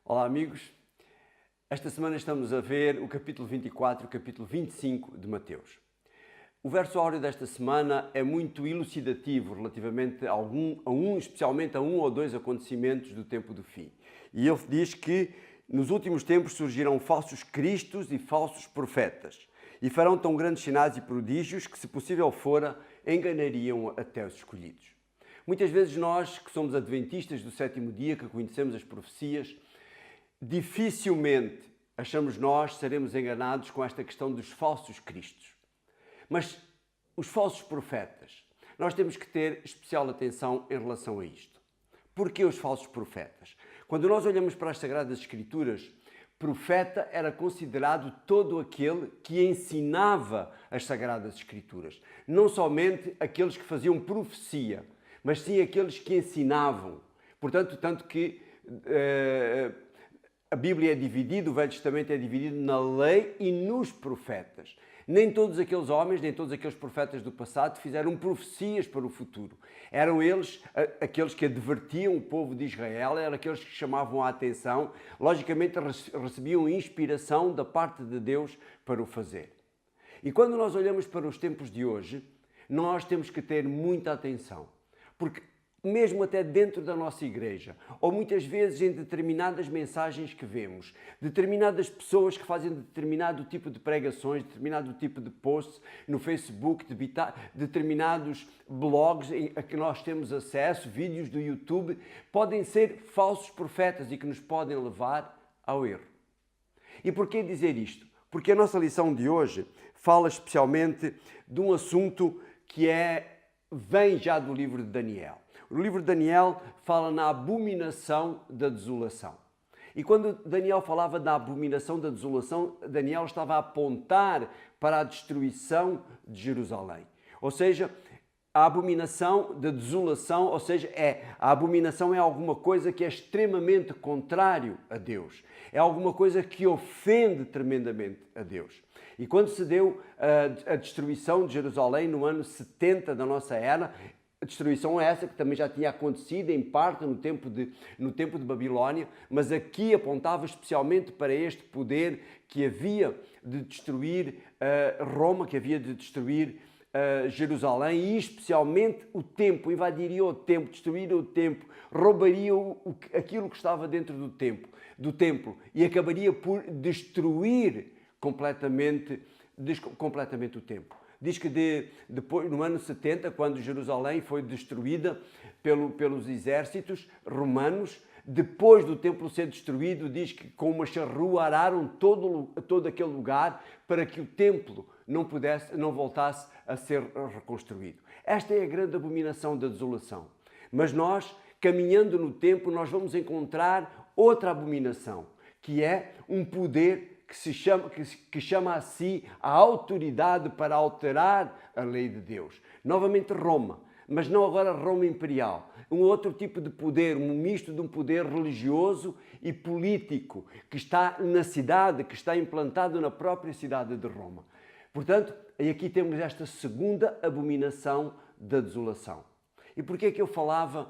Olá amigos, esta semana estamos a ver o capítulo 24 e o capítulo 25 de Mateus. O verso áureo desta semana é muito elucidativo relativamente especialmente a um ou dois acontecimentos do tempo do fim. E ele diz que nos últimos tempos surgirão falsos cristos e falsos profetas e farão tão grandes sinais e prodígios que, se possível fora, enganariam até os escolhidos. Muitas vezes nós, que somos adventistas do sétimo dia, que conhecemos as profecias, dificilmente, achamos nós, seremos enganados com esta questão dos falsos cristos. Mas os falsos profetas, nós temos que ter especial atenção em relação a isto. Porquê os falsos profetas? Quando nós olhamos para as Sagradas Escrituras, profeta era considerado todo aquele que ensinava as Sagradas Escrituras. Não somente aqueles que faziam profecia, mas sim aqueles que ensinavam. Portanto, tanto que a Bíblia é dividida, o Velho Testamento é dividido na lei e nos profetas. Nem todos aqueles homens, nem todos aqueles profetas do passado fizeram profecias para o futuro. Eram eles aqueles que advertiam o povo de Israel, eram aqueles que chamavam a atenção, logicamente recebiam inspiração da parte de Deus para o fazer. E quando nós olhamos para os tempos de hoje, nós temos que ter muita atenção, porque mesmo até dentro da nossa igreja, ou muitas vezes em determinadas mensagens que vemos, determinadas pessoas que fazem determinado tipo de pregações, determinado tipo de posts no Facebook, determinados blogs a que nós temos acesso, vídeos do YouTube, podem ser falsos profetas e que nos podem levar ao erro. E porquê dizer isto? Porque a nossa lição de hoje fala especialmente de um assunto que vem já do livro de Daniel. O livro de Daniel fala na abominação da desolação. E quando Daniel falava da abominação da desolação, Daniel estava a apontar para a destruição de Jerusalém. Ou seja, a abominação da desolação, ou seja, a abominação é alguma coisa que é extremamente contrário a Deus. É alguma coisa que ofende tremendamente a Deus. E quando se deu a destruição de Jerusalém no ano 70 da nossa era, a destruição é essa que também já tinha acontecido em parte no tempo de Babilónia, mas aqui apontava especialmente para este poder que havia de destruir Roma, que havia de destruir Jerusalém e especialmente o templo, invadiria o templo, destruiria o templo, roubaria aquilo que estava dentro do templo e acabaria por destruir completamente o templo. Diz que depois, no ano 70, quando Jerusalém foi destruída pelos exércitos romanos, depois do templo ser destruído, diz que com uma charrua araram todo aquele lugar para que o templo não voltasse a ser reconstruído. Esta é a grande abominação da desolação. Mas nós, caminhando no tempo, nós vamos encontrar outra abominação, que é um poder que chama a si a autoridade para alterar a lei de Deus. Novamente Roma, mas não agora Roma imperial. Um outro tipo de poder, um misto de um poder religioso e político que está na cidade, que está implantado na própria cidade de Roma. Portanto, aqui temos esta segunda abominação da desolação. E porquê que eu falava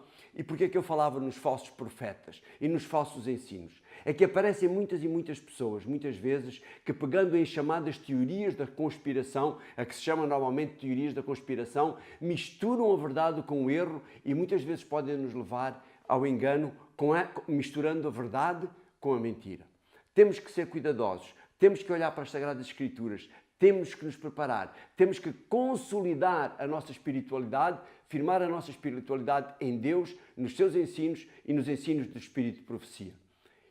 nos falsos profetas e nos falsos ensinos? É que aparecem muitas e muitas pessoas, muitas vezes, que pegando em chamadas teorias da conspiração, a que se chama normalmente teorias da conspiração, misturam a verdade com o erro e muitas vezes podem nos levar ao engano, misturando a verdade com a mentira. Temos que ser cuidadosos, temos que olhar para as Sagradas Escrituras, temos que nos preparar, temos que consolidar a nossa espiritualidade, firmar a nossa espiritualidade em Deus, nos seus ensinos e nos ensinos do Espírito de Profecia.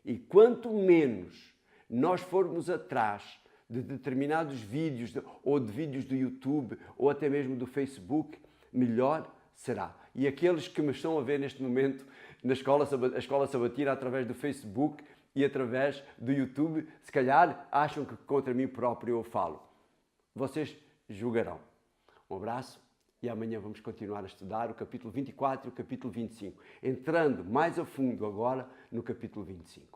E quanto menos nós formos atrás de determinados vídeos, ou de vídeos do YouTube, ou até mesmo do Facebook, melhor será. E aqueles que me estão a ver neste momento na a Escola Sabatina através do Facebook e através do YouTube, se calhar acham que contra mim próprio eu falo. Vocês julgarão. Um abraço e amanhã vamos continuar a estudar o capítulo 24 e o capítulo 25, entrando mais a fundo agora no capítulo 25.